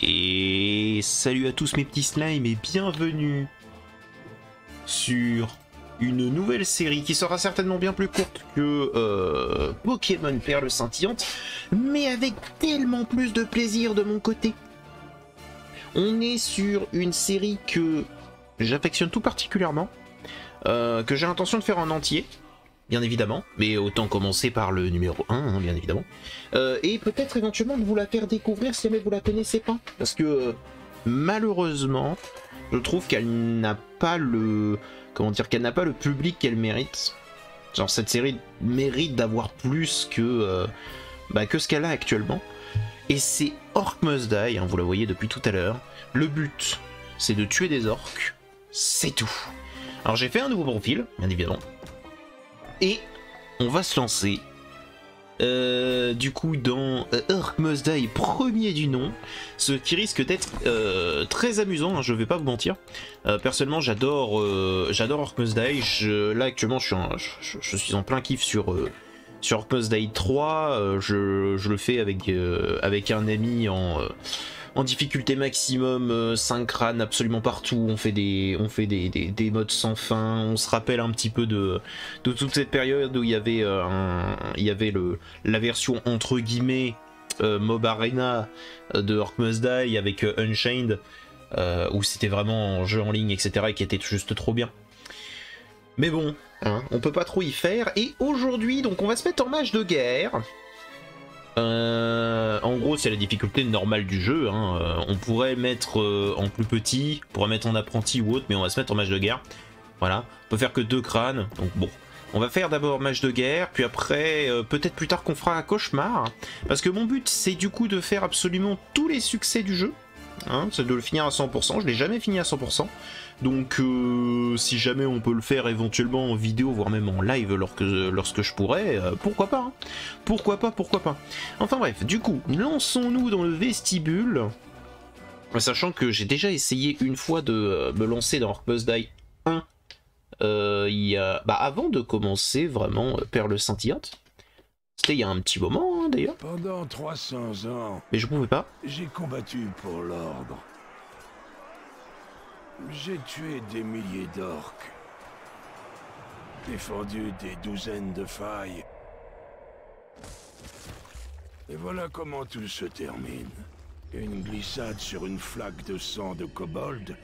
Et salut à tous mes petits slimes et bienvenue sur une nouvelle série qui sera certainement bien plus courte que Pokémon Perle Scintillante, mais avec tellement plus de plaisir de mon côté. On est sur une série que j'affectionne tout particulièrement, que j'ai l'intention de faire en entier, bien évidemment, mais autant commencer par le numéro 1, hein, bien évidemment, et peut-être éventuellement de vous la faire découvrir si jamais vous la connaissez pas, parce que malheureusement, je trouve qu'elle n'a pas le... comment dire, qu'elle n'a pas le public qu'elle mérite. Genre cette série mérite d'avoir plus que ce qu'elle a actuellement. Et c'est Orc Must Die, hein, vous la voyez depuis tout à l'heure. Le but, c'est de tuer des orques, c'est tout. Alors j'ai fait un nouveau profil, bien évidemment. Et on va se lancer du coup dans Orc Must Die, premier du nom, ce qui risque d'être très amusant, hein, je vais pas vous mentir. Personnellement j'adore Orc Must Die, là actuellement je suis en plein kiff sur Orc Must Die 3, je le fais avec un ami en difficulté maximum, 5 crânes absolument partout, on fait des modes sans fin, on se rappelle un petit peu de toute cette période où il y avait la version entre guillemets Mob Arena de Orc Must Die avec Unchained, où c'était vraiment un jeu en ligne, etc., et qui était juste trop bien. Mais bon, hein, on peut pas trop y faire, et aujourd'hui, donc on va se mettre en mage de guerre. En gros c'est la difficulté normale du jeu, hein. On pourrait mettre en plus petit, on pourrait mettre en apprenti ou autre, mais on va se mettre en mage de guerre. Voilà, on peut faire que 2 crânes, donc bon. On va faire d'abord mage de guerre, puis après peut-être plus tard qu'on fera un cauchemar, parce que mon but c'est du coup de faire absolument tous les succès du jeu, hein, c'est de le finir à 100%, je l'ai jamais fini à 100%, donc si jamais on peut le faire éventuellement en vidéo, voire même en live lorsque je pourrais, pourquoi pas, hein. Pourquoi pas. Enfin bref, du coup, lançons-nous dans le vestibule, sachant que j'ai déjà essayé une fois de me lancer dans Orc Must Die 1, avant de commencer vraiment Perle Scintillante. C'était il y a un petit moment, hein, d'ailleurs. Pendant 300 ans, mais je pouvais pas. J'ai combattu pour l'ordre. J'ai tué des milliers d'orques, défendu des douzaines de failles. Et voilà comment tout se termine. Une glissade sur une flaque de sang de kobold,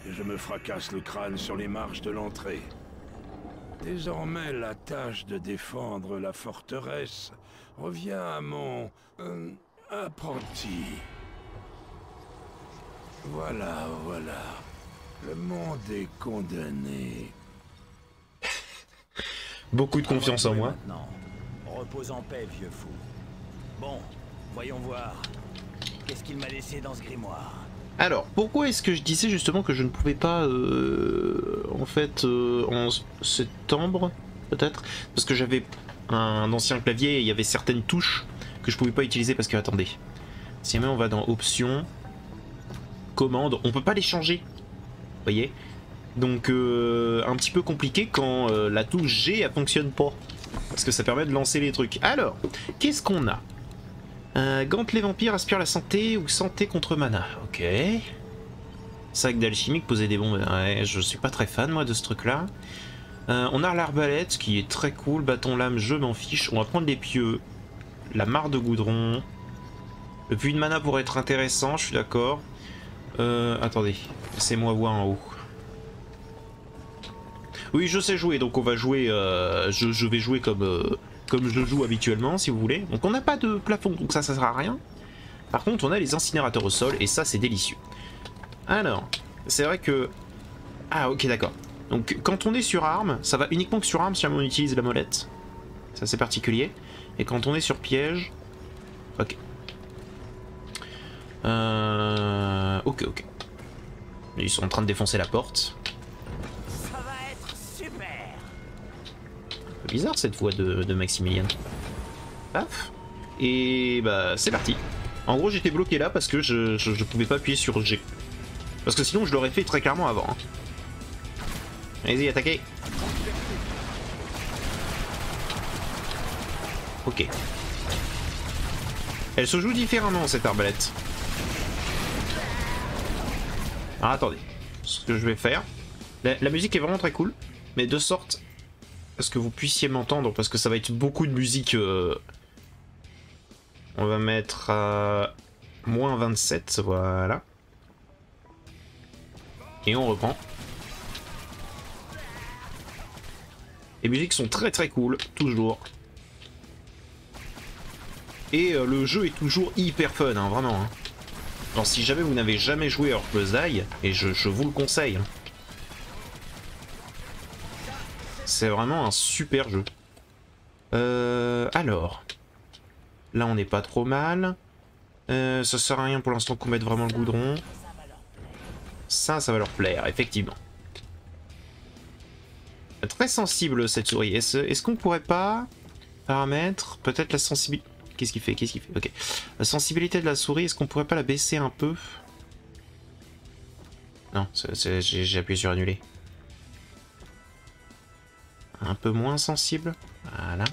et je me fracasse le crâne sur les marches de l'entrée. Désormais, la tâche de défendre la forteresse revient à mon apprenti. Voilà. Le monde est condamné. Beaucoup de confiance en moi. Maintenant. Repose en paix, vieux fou. Bon, voyons voir. Qu'est-ce qu'il m'a laissé dans ce grimoire? Alors, pourquoi est-ce que je disais justement que je ne pouvais pas, en fait, en septembre, peut-être? Parce que j'avais un ancien clavier et il y avait certaines touches que je pouvais pas utiliser parce que, attendez, si jamais on va dans Options, Commandes, on peut pas les changer, vous voyez? Donc, un petit peu compliqué quand la touche G, elle fonctionne pas. Parce que ça permet de lancer les trucs. Alors, qu'est-ce qu'on a? Gantelet vampire, aspire la santé ou santé contre mana. Ok. Sac d'alchimique, poser des bombes. Ouais, je suis pas très fan moi de ce truc là. On a l'arbalète qui est très cool. Bâton lame, je m'en fiche. On va prendre les pieux. La mare de goudron. Le puits de mana pourrait être intéressant, je suis d'accord. Attendez, laissez-moi voir en haut. Oui, je sais jouer, donc on va jouer. Je vais jouer comme je joue habituellement, si vous voulez. Donc on n'a pas de plafond, donc ça sert à rien. Par contre, on a les incinérateurs au sol, et ça, c'est délicieux. Alors, c'est vrai que... Ah, ok, d'accord. Donc, quand on est sur arme, ça va uniquement que sur arme si on utilise la molette. Ça, c'est particulier. Et quand on est sur piège... Ok. Ok. Ils sont en train de défoncer la porte. Ça va être super. Un peu bizarre cette voix de Maximilien. Paf. Et bah c'est parti. En gros j'étais bloqué là parce que je pouvais pas appuyer sur G. Parce que sinon je l'aurais fait très clairement avant. Hein. Allez-y, attaquez. Ok. Elle se joue différemment cette arbalète. Alors attendez, ce que je vais faire, la musique est vraiment très cool, mais de sorte à ce que vous puissiez m'entendre, parce que ça va être beaucoup de musique. On va mettre à moins 27, voilà. Et on reprend. Les musiques sont très très cool, toujours. Et le jeu est toujours hyper fun, hein, vraiment. Hein. Alors si jamais vous n'avez jamais joué à Heartless Die, et je vous le conseille, hein, c'est vraiment un super jeu. Alors, là on n'est pas trop mal. Ça sert à rien pour l'instant qu'on mette vraiment le goudron. Ça va leur plaire, effectivement. Très sensible cette souris. Est-ce qu'on pourrait pas paramètre peut-être la sensibilité? Qu'est-ce qu'il fait? Qu'est-ce qu'il fait? Ok. La sensibilité de la souris, est-ce qu'on pourrait pas la baisser un peu? Non, j'ai appuyé sur annuler. Un peu moins sensible. Voilà.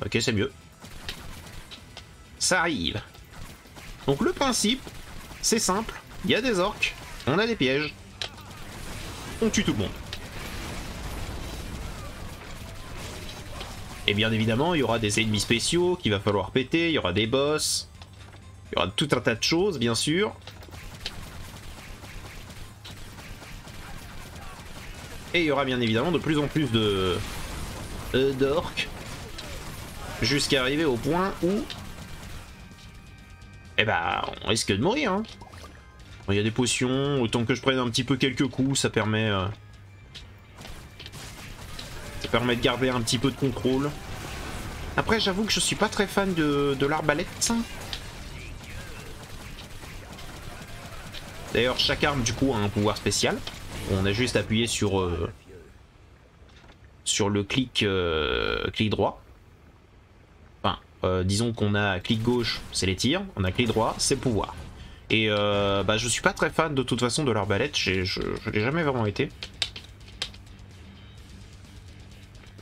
Ok, c'est mieux. Ça arrive. Donc le principe, c'est simple. Il y a des orques, on a des pièges. On tue tout le monde. Et bien évidemment, il y aura des ennemis spéciaux qu'il va falloir péter, il y aura des boss, il y aura tout un tas de choses, bien sûr. Et il y aura bien évidemment de plus en plus d'orques, jusqu'à arriver au point où, eh ben, on risque de mourir. Hein. Il y a des potions, autant que je prenne un petit peu quelques coups, ça permet de garder un petit peu de contrôle. Après, j'avoue que je suis pas très fan de l'arbalète. D'ailleurs, chaque arme, du coup, a un pouvoir spécial. On a juste appuyé sur le clic droit. Enfin, disons qu'on a clic gauche, c'est les tirs. On a clic droit, c'est le pouvoir. Et bah, je suis pas très fan de toute façon de l'arbalète. Je l'ai jamais vraiment été.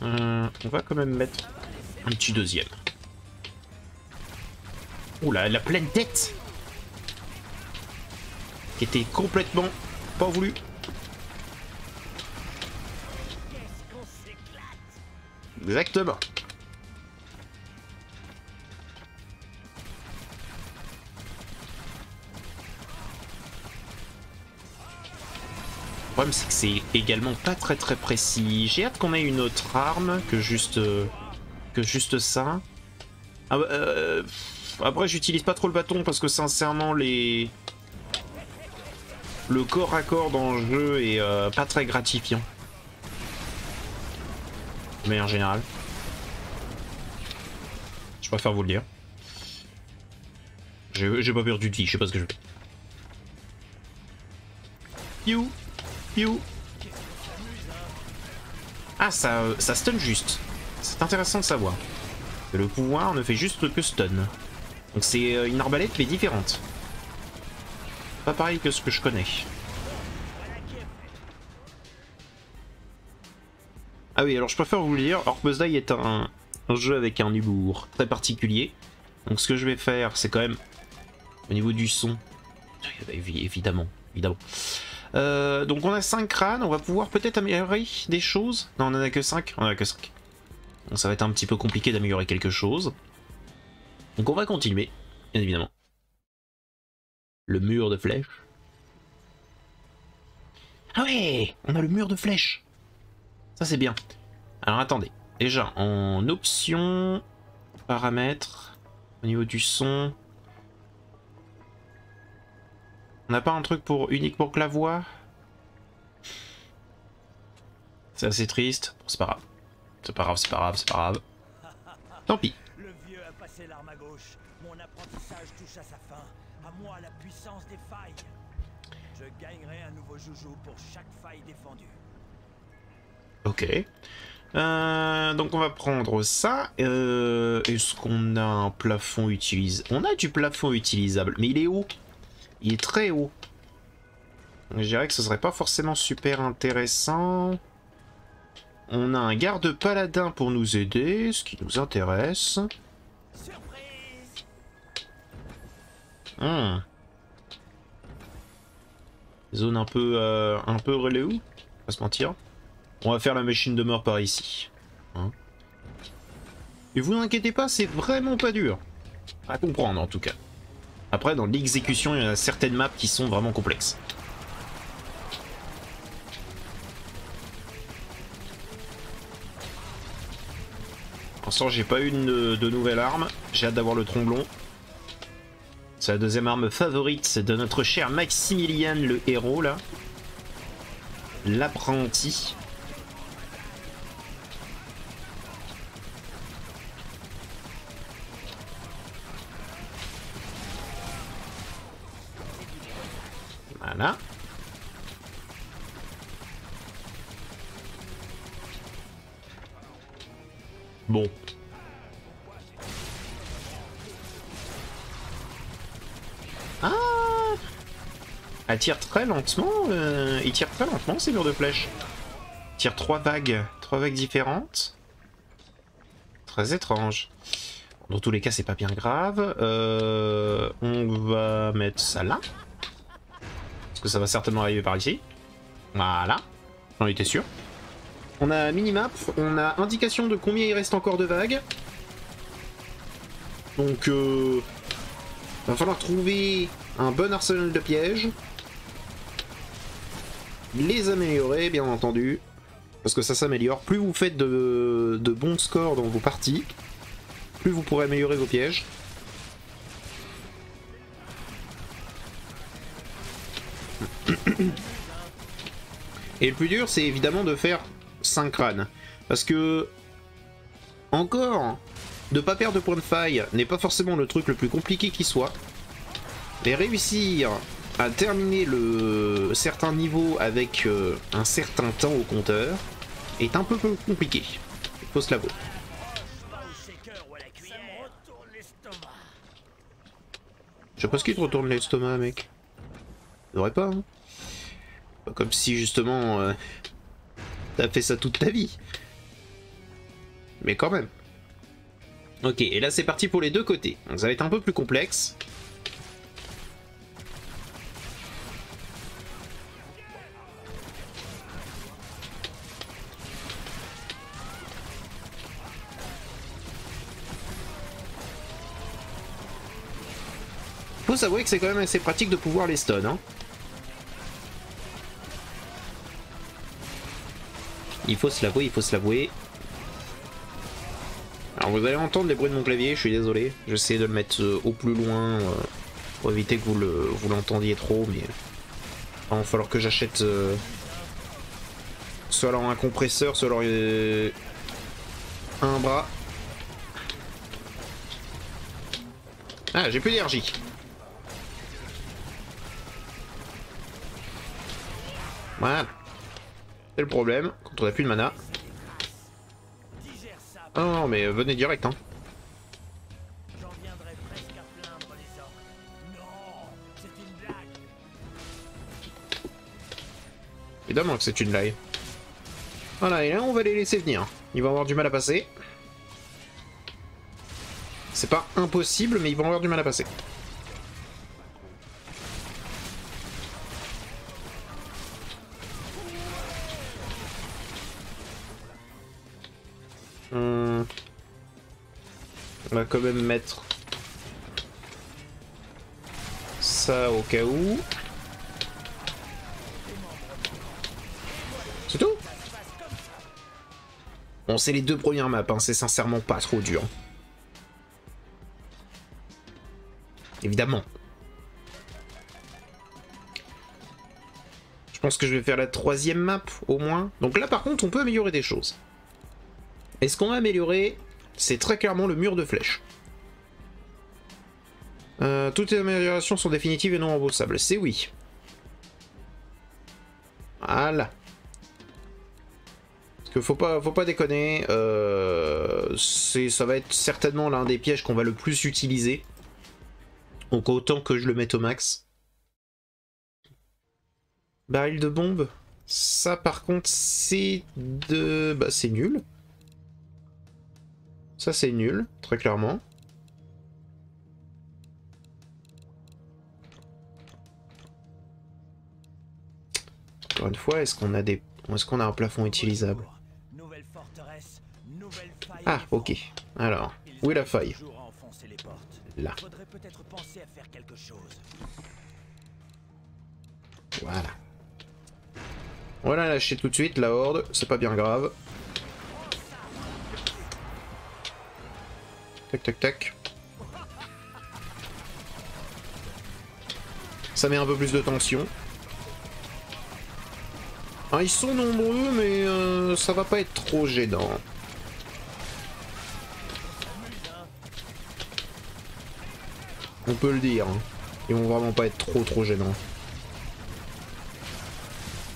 On va quand même mettre un petit deuxième. Oula, la pleine tête qui était complètement pas voulu. Exactement. Le problème c'est que c'est également pas très précis. J'ai hâte qu'on ait une autre arme que juste ça. Ah bah, après j'utilise pas trop le bâton parce que sincèrement le corps à corps dans le jeu est pas très gratifiant. De manière générale. Je préfère vous le dire. J'ai pas perdu de vie, je sais pas ce que je fais. You. You. Ah, ça stun juste. C'est intéressant de savoir. Que le pouvoir ne fait juste que stun. Donc c'est une arbalète mais différente. Pas pareil que ce que je connais. Ah oui, alors je préfère vous le dire, Heartless Die est un jeu avec un humour très particulier. Donc ce que je vais faire, c'est quand même au niveau du son. Évidemment. Donc on a 5 crânes, on va pouvoir peut-être améliorer des choses. Non, on en a que 5. On en a que 5. Donc ça va être un petit peu compliqué d'améliorer quelque chose. Donc on va continuer, bien évidemment. Le mur de flèches. Ah ouais, on a le mur de flèches. Ça c'est bien. Alors attendez, déjà en option, paramètres, au niveau du son, on n'a pas un truc pour uniquement que la voix? C'est assez triste, bon, c'est pas grave. C'est pas grave. Tant pis. Le vieux a passé l'arme à gauche. Mon apprentissage touche à sa fin. À moi la puissance des failles. Je gagnerai un nouveau joujou pour chaque faille défendue. Ok. Donc on va prendre ça. Est-ce qu'on a un plafond utilisable? On a du plafond utilisable, mais il est haut. Il est très haut. Donc, je dirais que ce serait pas forcément super intéressant. On a un garde paladin pour nous aider, ce qui nous intéresse. Surprise! Zone un peu relou, on va se mentir. On va faire la machine de mort par ici. Hein. Et vous inquiétez pas, c'est vraiment pas dur. À comprendre en tout cas. Après, dans l'exécution, il y a certaines maps qui sont vraiment complexes. Pour l'instant, j'ai pas eu de nouvelle arme. J'ai hâte d'avoir le tromblon. C'est la deuxième arme favorite de notre cher Maximilian, le héros, là. L'apprenti. Voilà. Bon. Ah! Elle tire très lentement. Il tire très lentement ces murs de flèches. Il tire 3 vagues différentes. Très étrange. Dans tous les cas, c'est pas bien grave. On va mettre ça là. Parce que ça va certainement arriver par ici. Voilà. J'en étais sûr. On a minimap, on a indication de combien il reste encore de vagues. Donc, va falloir trouver un bon arsenal de pièges. Les améliorer, bien entendu. Parce que ça s'améliore. Plus vous faites de bons scores dans vos parties, plus vous pourrez améliorer vos pièges. Et le plus dur, c'est évidemment de faire 5 crânes. Parce que, encore, ne pas perdre de points de faille n'est pas forcément le truc le plus compliqué qui soit. Mais réussir à terminer certains niveaux avec un certain temps au compteur est un peu plus compliqué. Il faut se l'avouer. Je sais pas ce qui te retourne l'estomac, mec. Ça devrait pas, hein. Pas comme si justement t'as fait ça toute ta vie. Mais quand même. Ok, et là c'est parti pour les deux côtés. Donc ça va être un peu plus complexe. Faut s'avouer que c'est quand même assez pratique de pouvoir les stun, hein. Il faut se l'avouer, il faut se l'avouer. Alors vous allez entendre les bruits de mon clavier, je suis désolé. J'essaie de le mettre au plus loin pour éviter que vous l'entendiez trop, mais il va falloir que j'achète soit alors un compresseur, soit alors un bras. Ah, j'ai plus d'énergie. Voilà. C'est le problème quand on a plus de mana. Oh non, mais venez direct, hein. J'en viendrais presque à plaindre les orques. Non, c'est une blague. Évidemment que c'est une blague. Voilà, et là on va les laisser venir. Ils vont avoir du mal à passer. C'est pas impossible, mais ils vont avoir du mal à passer. On va quand même mettre ça au cas où. C'est tout? Bon, c'est les deux premières maps, hein. C'est sincèrement pas trop dur. Évidemment. Je pense que je vais faire la troisième map, au moins. Donc là, par contre, on peut améliorer des choses. Et ce qu'on va améliorer, c'est très clairement le mur de flèches. Toutes les améliorations sont définitives et non remboursables. C'est oui. Voilà. Parce que faut pas déconner. Ça va être certainement l'un des pièges qu'on va le plus utiliser. Donc autant que je le mette au max. Baril de bombe. Ça par contre c'est bah c'est nul. Ça c'est nul, très clairement. Encore une fois, est-ce qu'on a des... Est-ce qu'on a un plafond utilisable? Nouvelle forteresse, nouvelle faille Ah, ok. Alors, où est la faille? toujours à enfoncer les portes. Là. Faudrait peut-être penser à faire quelque chose. Voilà. On va la lâcher tout de suite, la horde. C'est pas bien grave. Tac, tac, tac. Ça met un peu plus de tension. Ah, ils sont nombreux, mais ça va pas être trop gênant. On peut le dire. Hein. Ils vont vraiment pas être trop gênants.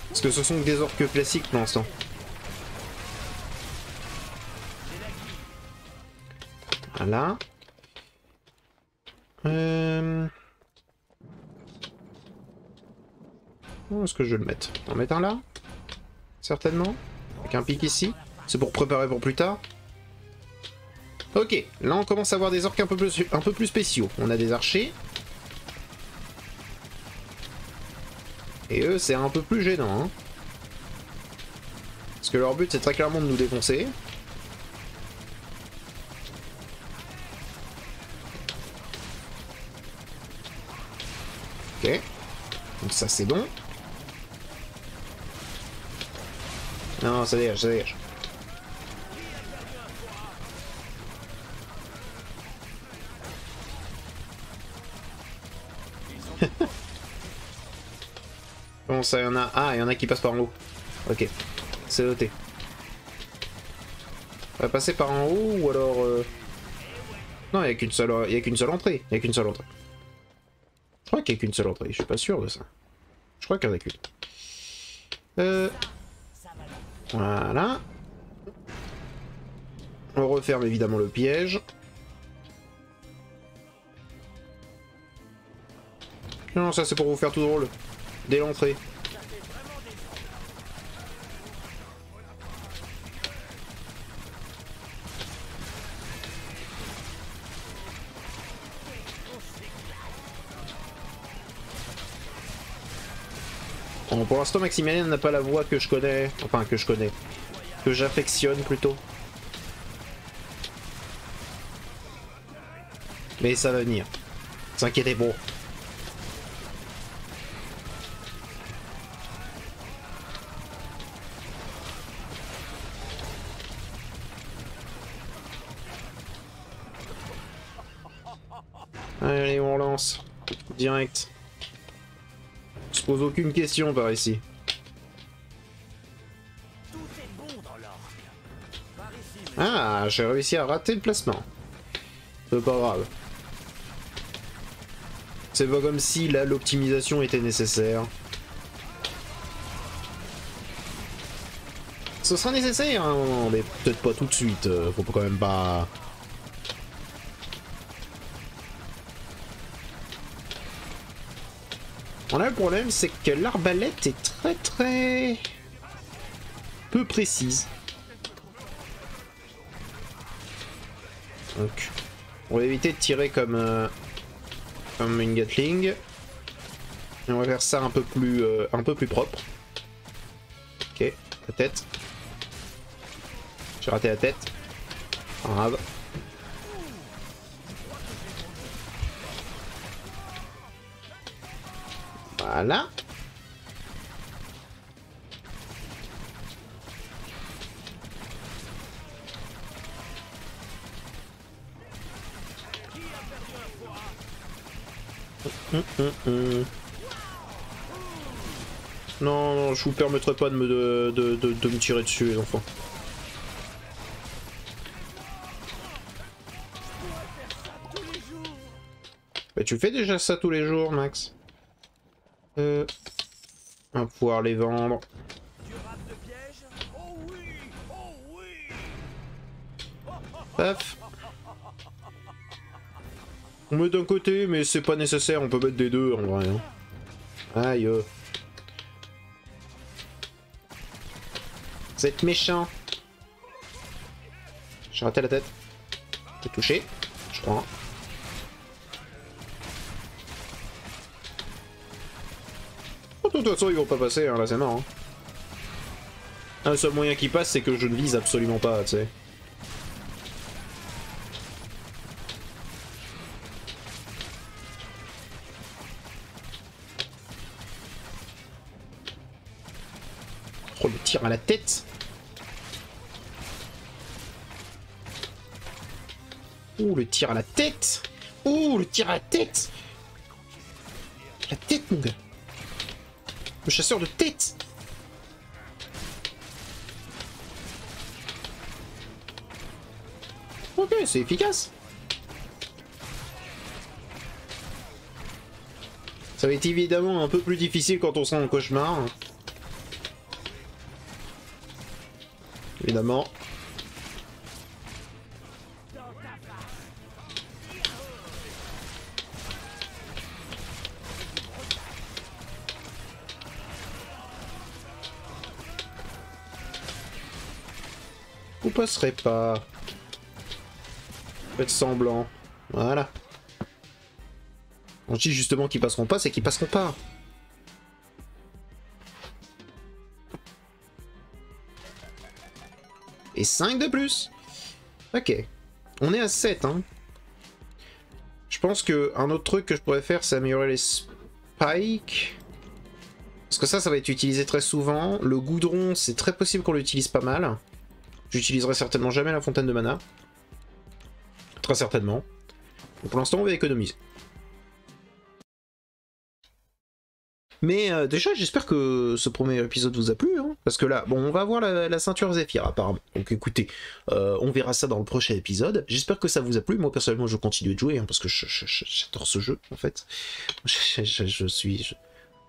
Parce que ce sont que des orques classiques pour l'instant. Voilà. Où est-ce que je vais le mettre? On va en mettre un là? Certainement. Avec un pic ici. C'est pour préparer pour plus tard. Ok, là on commence à avoir des orques un peu plus spéciaux. On a des archers. Et eux, c'est un peu plus gênant. Hein. Parce que leur but, c'est très clairement de nous défoncer. Ok. Donc ça, c'est bon. Non, ça dégage, ça dégage. Bon, ça, y en a... Ah, il y en a qui passent par en haut. Ok, c'est noté. On va passer par en haut, ou alors... Non, il n'y a qu'une seule entrée. Il n'y a qu'une seule entrée. Je crois qu'il n'y a qu'une seule entrée, je suis pas sûr de ça. Je crois qu'il y en a qu'une. Voilà. On referme évidemment le piège. Non, ça c'est pour vous faire tout drôle. Dès l'entrée. Bon, pour l'instant, Maximilien n'a pas la voix que je connais. Enfin, que je connais. Que j'affectionne plutôt. Mais ça va venir. S'inquiétez pas. Allez, on relance. Direct. On se pose aucune question par ici. Ah, j'ai réussi à rater le placement. C'est pas grave. C'est pas comme si là l'optimisation était nécessaire. Ce sera nécessaire à un moment, mais peut-être pas tout de suite. Faut quand même pas... On a le problème, c'est que l'arbalète est très peu précise. Donc, on va éviter de tirer comme une Gatling. Et on va faire ça un peu plus propre. Ok, la tête. J'ai raté la tête. Pas grave. Voilà. Non, non, je vous permettrai pas de me tirer dessus, les enfants. Bah, tu fais déjà ça tous les jours, Max. On va pouvoir les vendre. Paf. On met d'un côté, mais c'est pas nécessaire, on peut mettre des deux en vrai. Hein. Aïe. Vous êtes méchant. J'ai raté la tête. J'ai touché, je crois. Oh, de toute façon, ils vont pas passer, hein, là c'est mort. Hein. Un seul moyen qui passe, c'est que je ne vise absolument pas, tu sais. Oh, le tir à la tête. Ouh, le tir à la tête. Ouh, le tir à la tête. La tête, mon gars. Le chasseur de tête. Ok, c'est efficace. Ça va être évidemment un peu plus difficile quand on sera en cauchemar. Évidemment. Vous passerez pas. Faites semblant. Voilà. On dit justement qu'ils passeront pas, c'est qu'ils passeront pas. Et 5 de plus. Ok. On est à 7, hein. Je pense que un autre truc que je pourrais faire, c'est améliorer les spikes. Parce que ça va être utilisé très souvent. Le goudron, c'est très possible qu'on l'utilise pas mal. J'utiliserai certainement jamais la fontaine de mana. Très certainement. Donc pour l'instant, on va économiser. Mais déjà, j'espère que ce premier épisode vous a plu, hein, parce que là, bon, on va avoir la ceinture Zephyr apparemment. Donc écoutez, on verra ça dans le prochain épisode. J'espère que ça vous a plu. Moi personnellement, je continue de jouer, hein, parce que j'adore ce jeu, en fait. Je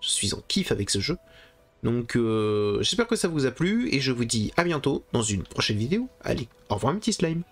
suis en kiff avec ce jeu. Donc j'espère que ça vous a plu, et je vous dis à bientôt dans une prochaine vidéo. Allez, au revoir mes petits slimes.